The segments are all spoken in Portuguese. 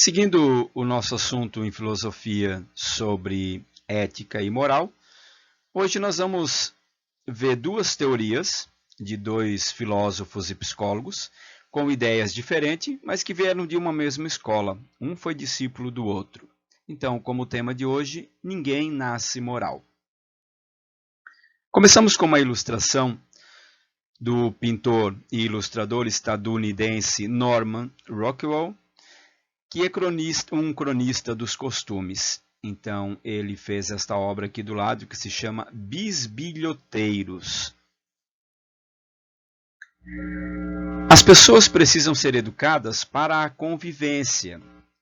Seguindo o nosso assunto em filosofia sobre ética e moral, hoje nós vamos ver duas teorias de dois filósofos e psicólogos com ideias diferentes, mas que vieram de uma mesma escola. Um foi discípulo do outro. Então, como tema de hoje, ninguém nasce moral. Começamos com uma ilustração do pintor e ilustrador estadunidense Norman Rockwell, que é um cronista dos costumes. Então, ele fez esta obra aqui do lado, que se chama Bisbilhoteiros. As pessoas precisam ser educadas para a convivência,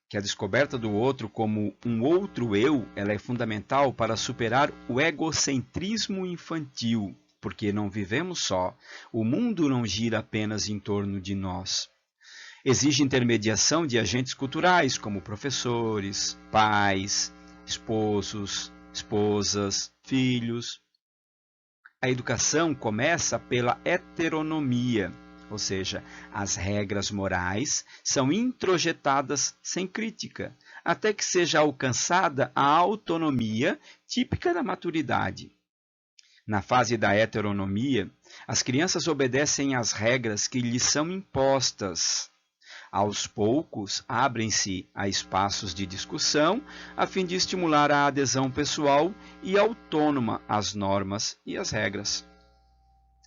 que a descoberta do outro como um outro eu, ela é fundamental para superar o egocentrismo infantil, porque não vivemos só, o mundo não gira apenas em torno de nós. Exige intermediação de agentes culturais, como professores, pais, esposos, esposas, filhos. A educação começa pela heteronomia, ou seja, as regras morais são introjetadas sem crítica, até que seja alcançada a autonomia típica da maturidade. Na fase da heteronomia, as crianças obedecem às regras que lhes são impostas. Aos poucos, abrem-se a espaços de discussão, a fim de estimular a adesão pessoal e autônoma às normas e às regras.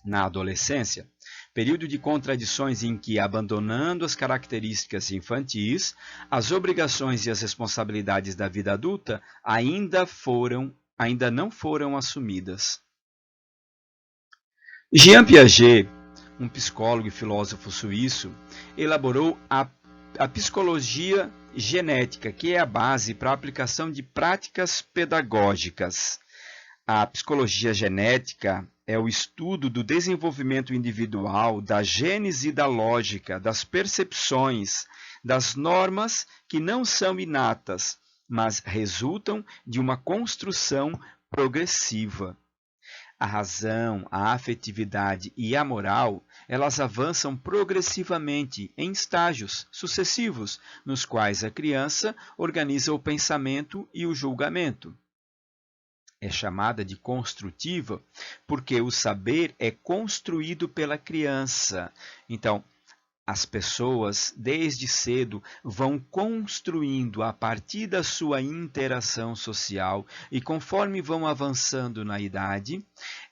Na adolescência, período de contradições em que, abandonando as características infantis, as obrigações e as responsabilidades da vida adulta ainda não foram assumidas. Jean Piaget, um psicólogo e filósofo suíço, elaborou a psicologia genética, que é a base para a aplicação de práticas pedagógicas. A psicologia genética é o estudo do desenvolvimento individual, da gênese e da lógica, das percepções, das normas que não são inatas, mas resultam de uma construção progressiva. A razão, a afetividade e a moral, elas avançam progressivamente em estágios sucessivos, nos quais a criança organiza o pensamento e o julgamento. É chamada de construtiva porque o saber é construído pela criança. Então, as pessoas, desde cedo, vão construindo a partir da sua interação social e, conforme vão avançando na idade,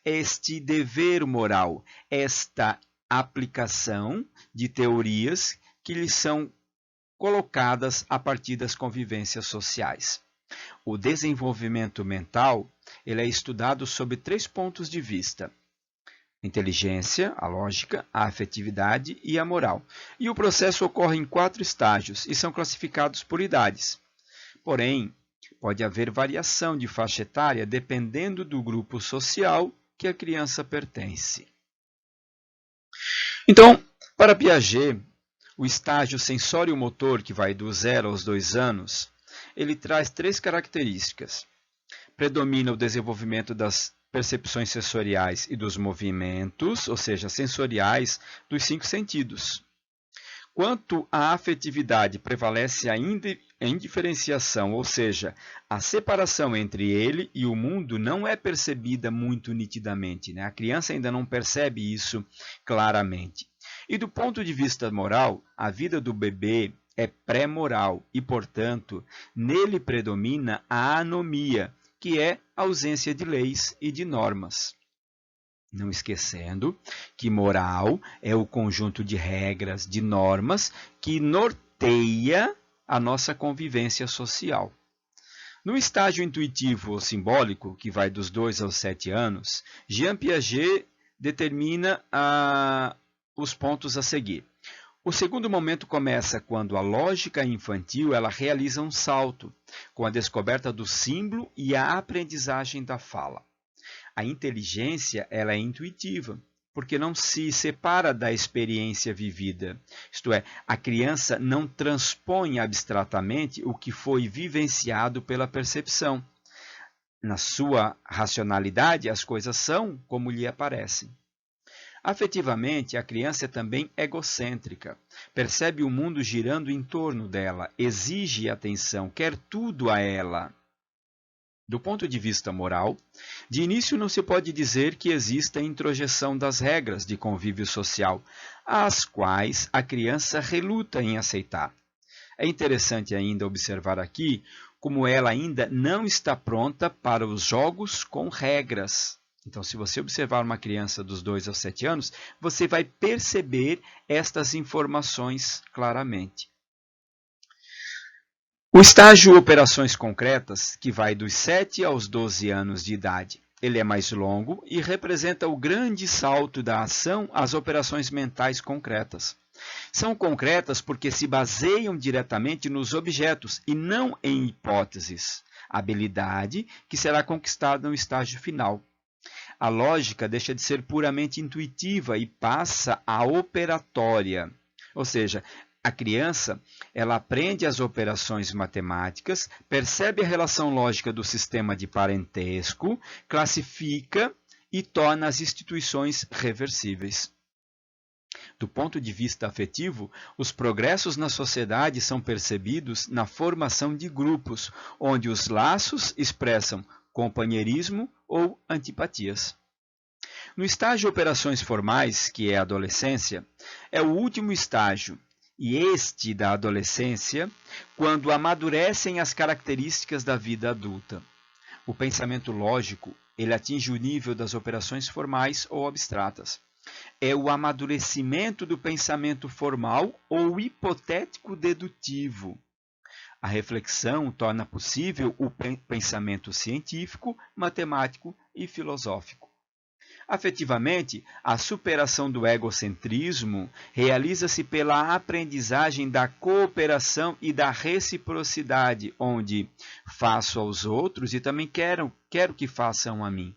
este dever moral, esta aplicação de teorias que lhes são colocadas a partir das convivências sociais. O desenvolvimento mental ele é estudado sob 3 pontos de vista: inteligência, a lógica, a afetividade e a moral. E o processo ocorre em 4 estágios e são classificados por idades. Porém, pode haver variação de faixa etária dependendo do grupo social que a criança pertence. Então, para Piaget, o estágio sensório-motor, que vai do 0 aos 2 anos, ele traz 3 características. Predomina o desenvolvimento das percepções sensoriais e dos movimentos, ou seja, sensoriais dos 5 sentidos. Quanto à afetividade, prevalece a indiferenciação, ou seja, a separação entre ele e o mundo não é percebida muito nitidamente, né? A criança ainda não percebe isso claramente. E do ponto de vista moral, a vida do bebê é pré-moral e, portanto, nele predomina a anomia, que é a ausência de leis e de normas. Não esquecendo que moral é o conjunto de regras, de normas que norteia a nossa convivência social. No estágio intuitivo ou simbólico, que vai dos 2 aos 7 anos, Jean Piaget determina os pontos a seguir. O segundo momento começa quando a lógica infantil ela realiza um salto, com a descoberta do símbolo e a aprendizagem da fala. A inteligência ela é intuitiva, porque não se separa da experiência vivida. Isto é, a criança não transpõe abstratamente o que foi vivenciado pela percepção. Na sua racionalidade, as coisas são como lhe aparecem. Afetivamente, a criança é também egocêntrica. Percebe o mundo girando em torno dela, exige atenção, quer tudo a ela. Do ponto de vista moral, de início não se pode dizer que exista introjeção das regras de convívio social, as quais a criança reluta em aceitar. É interessante ainda observar aqui como ela ainda não está pronta para os jogos com regras. Então, se você observar uma criança dos 2 aos 7 anos, você vai perceber estas informações claramente. O estágio operações concretas, que vai dos 7 aos 12 anos de idade, ele é mais longo e representa o grande salto da ação às operações mentais concretas. São concretas porque se baseiam diretamente nos objetos e não em hipóteses, habilidade que será conquistada no estágio final. A lógica deixa de ser puramente intuitiva e passa à operatória, ou seja, a criança ela aprende as operações matemáticas, percebe a relação lógica do sistema de parentesco, classifica e torna as instituições reversíveis. Do ponto de vista afetivo, os progressos na sociedade são percebidos na formação de grupos, onde os laços expressam companheirismo ou antipatias. No estágio operações formais, que é a adolescência, é o último estágio, e este da adolescência, quando amadurecem as características da vida adulta. O pensamento lógico, ele atinge o nível das operações formais ou abstratas. É o amadurecimento do pensamento formal ou hipotético dedutivo. A reflexão torna possível o pensamento científico, matemático e filosófico. Afetivamente, a superação do egocentrismo realiza-se pela aprendizagem da cooperação e da reciprocidade, onde faço aos outros e também quero que façam a mim.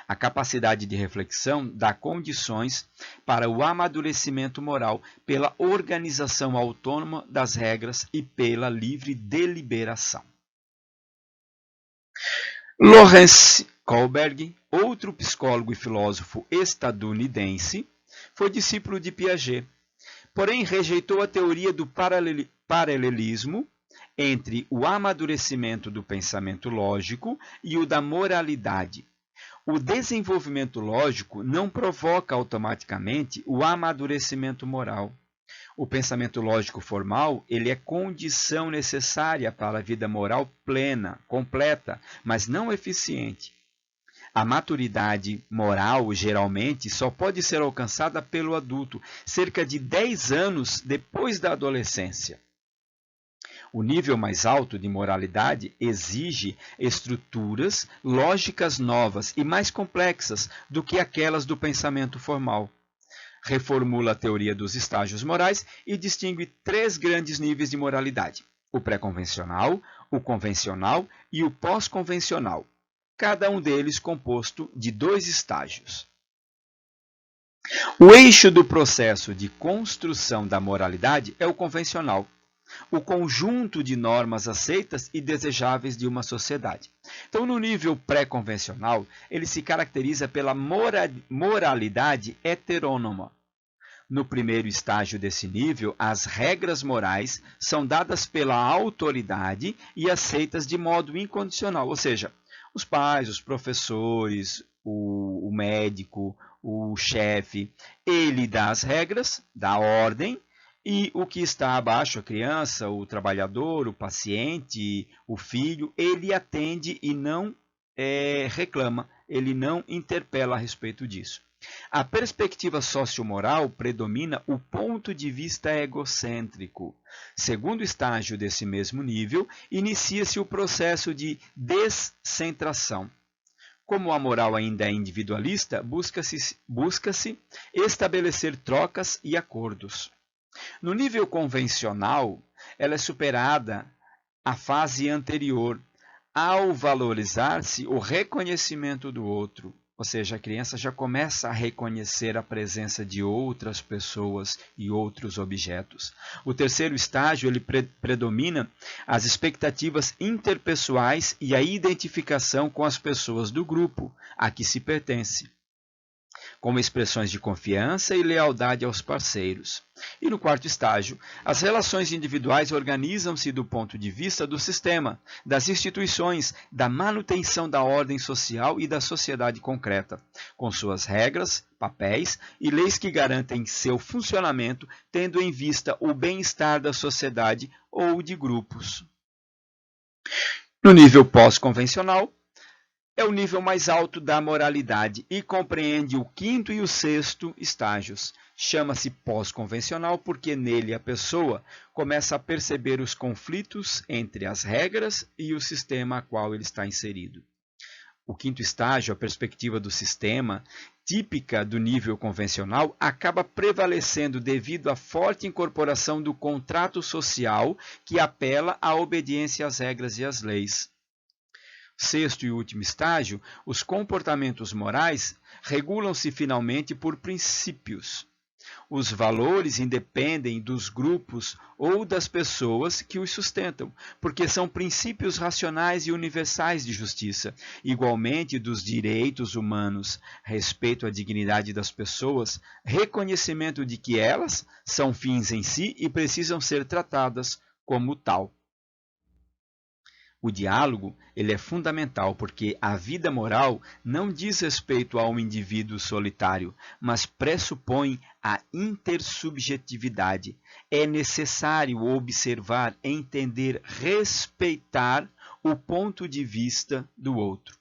A capacidade de reflexão dá condições para o amadurecimento moral pela organização autônoma das regras e pela livre deliberação. Lawrence Kohlberg, outro psicólogo e filósofo estadunidense, foi discípulo de Piaget, porém rejeitou a teoria do paralelismo entre o amadurecimento do pensamento lógico e o da moralidade. O desenvolvimento lógico não provoca automaticamente o amadurecimento moral. O pensamento lógico formal, ele é condição necessária para a vida moral plena, completa, mas não eficiente. A maturidade moral, geralmente, só pode ser alcançada pelo adulto, cerca de 10 anos depois da adolescência. O nível mais alto de moralidade exige estruturas lógicas novas e mais complexas do que aquelas do pensamento formal. Reformula a teoria dos estágios morais e distingue 3 grandes níveis de moralidade: o pré-convencional, o convencional e o pós-convencional, cada um deles composto de 2 estágios. O eixo do processo de construção da moralidade é o convencional, o conjunto de normas aceitas e desejáveis de uma sociedade. Então, no nível pré-convencional, ele se caracteriza pela moralidade heterônoma. No primeiro estágio desse nível, as regras morais são dadas pela autoridade e aceitas de modo incondicional, ou seja, os pais, os professores, o médico, o chefe, ele dá as regras, dá ordem, e o que está abaixo, a criança, o trabalhador, o paciente, o filho, ele atende e não reclama, ele não interpela a respeito disso. A perspectiva sociomoral predomina o ponto de vista egocêntrico. Segundo estágio desse mesmo nível, inicia-se o processo de descentração. Como a moral ainda é individualista, busca-se estabelecer trocas e acordos. No nível convencional, ela é superada a fase anterior, ao valorizar-se o reconhecimento do outro. Ou seja, a criança já começa a reconhecer a presença de outras pessoas e outros objetos. O terceiro estágio, ele predomina as expectativas interpessoais e a identificação com as pessoas do grupo a que se pertence. como expressões de confiança e lealdade aos parceiros. E no quarto estágio, as relações individuais organizam-se do ponto de vista do sistema, das instituições, da manutenção da ordem social e da sociedade concreta, com suas regras, papéis e leis que garantem seu funcionamento, tendo em vista o bem-estar da sociedade ou de grupos. No nível pós-convencional, é o nível mais alto da moralidade e compreende o quinto e o sexto estágios. Chama-se pós-convencional porque nele a pessoa começa a perceber os conflitos entre as regras e o sistema a qual ele está inserido. O quinto estágio, a perspectiva do sistema, típica do nível convencional, acaba prevalecendo devido à forte incorporação do contrato social que apela à obediência às regras e às leis. Sexto e último estágio, os comportamentos morais regulam-se finalmente por princípios. Os valores independem dos grupos ou das pessoas que os sustentam, porque são princípios racionais e universais de justiça, igualmente dos direitos humanos, respeito à dignidade das pessoas, reconhecimento de que elas são fins em si e precisam ser tratadas como tal. O diálogo ele é fundamental porque a vida moral não diz respeito a um indivíduo solitário, mas pressupõe a intersubjetividade. É necessário observar, entender, respeitar o ponto de vista do outro.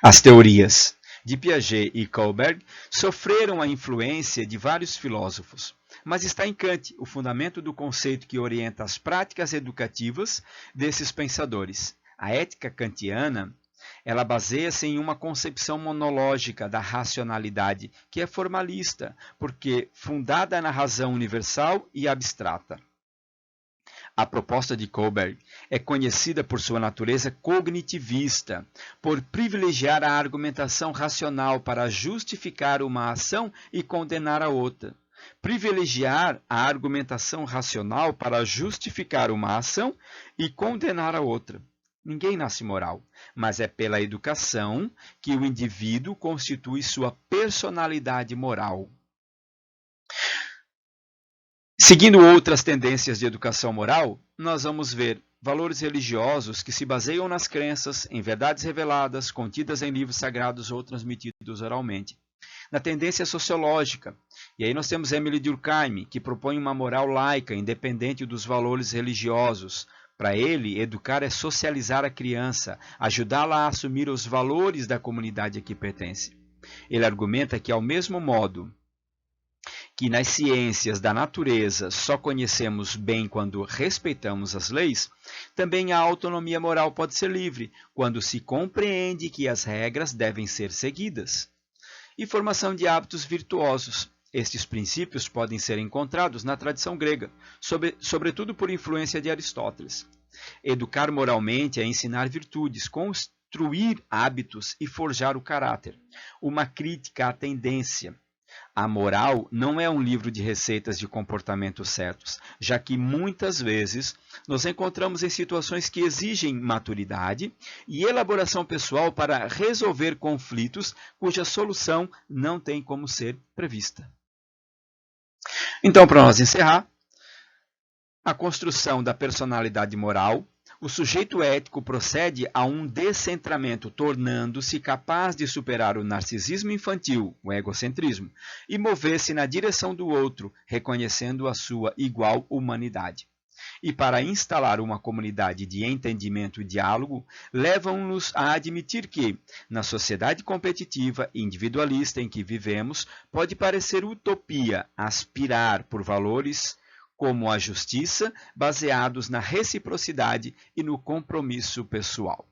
As teorias de Piaget e Kohlberg sofreram a influência de vários filósofos, mas está em Kant o fundamento do conceito que orienta as práticas educativas desses pensadores. A ética kantiana, ela baseia-se em uma concepção monológica da racionalidade, que é formalista, porque fundada na razão universal e abstrata. A proposta de Kohlberg é conhecida por sua natureza cognitivista, por privilegiar a argumentação racional para justificar uma ação e condenar a outra. Privilegiar a argumentação racional para justificar uma ação e condenar a outra. Ninguém nasce moral, mas é pela educação que o indivíduo constitui sua personalidade moral. Seguindo outras tendências de educação moral, nós vamos ver valores religiosos que se baseiam nas crenças, em verdades reveladas, contidas em livros sagrados ou transmitidos oralmente. Na tendência sociológica, e aí nós temos Émile Durkheim, que propõe uma moral laica, independente dos valores religiosos. Para ele, educar é socializar a criança, ajudá-la a assumir os valores da comunidade a que pertence. Ele argumenta que, ao mesmo modo que nas ciências da natureza só conhecemos bem quando respeitamos as leis, também a autonomia moral pode ser livre, quando se compreende que as regras devem ser seguidas. E formação de hábitos virtuosos. Estes princípios podem ser encontrados na tradição grega, sobretudo por influência de Aristóteles. Educar moralmente é ensinar virtudes, construir hábitos e forjar o caráter. Uma crítica à tendência. A moral não é um livro de receitas de comportamentos certos, já que muitas vezes nos encontramos em situações que exigem maturidade e elaboração pessoal para resolver conflitos cuja solução não tem como ser prevista. Então, para nós encerrar, a construção da personalidade moral, o sujeito ético procede a um descentramento, tornando-se capaz de superar o narcisismo infantil, o egocentrismo, e mover-se na direção do outro, reconhecendo a sua igual humanidade. E para instalar uma comunidade de entendimento e diálogo, levam-nos a admitir que, na sociedade competitiva e individualista em que vivemos, pode parecer utopia aspirar por valores como a justiça, baseados na reciprocidade e no compromisso pessoal.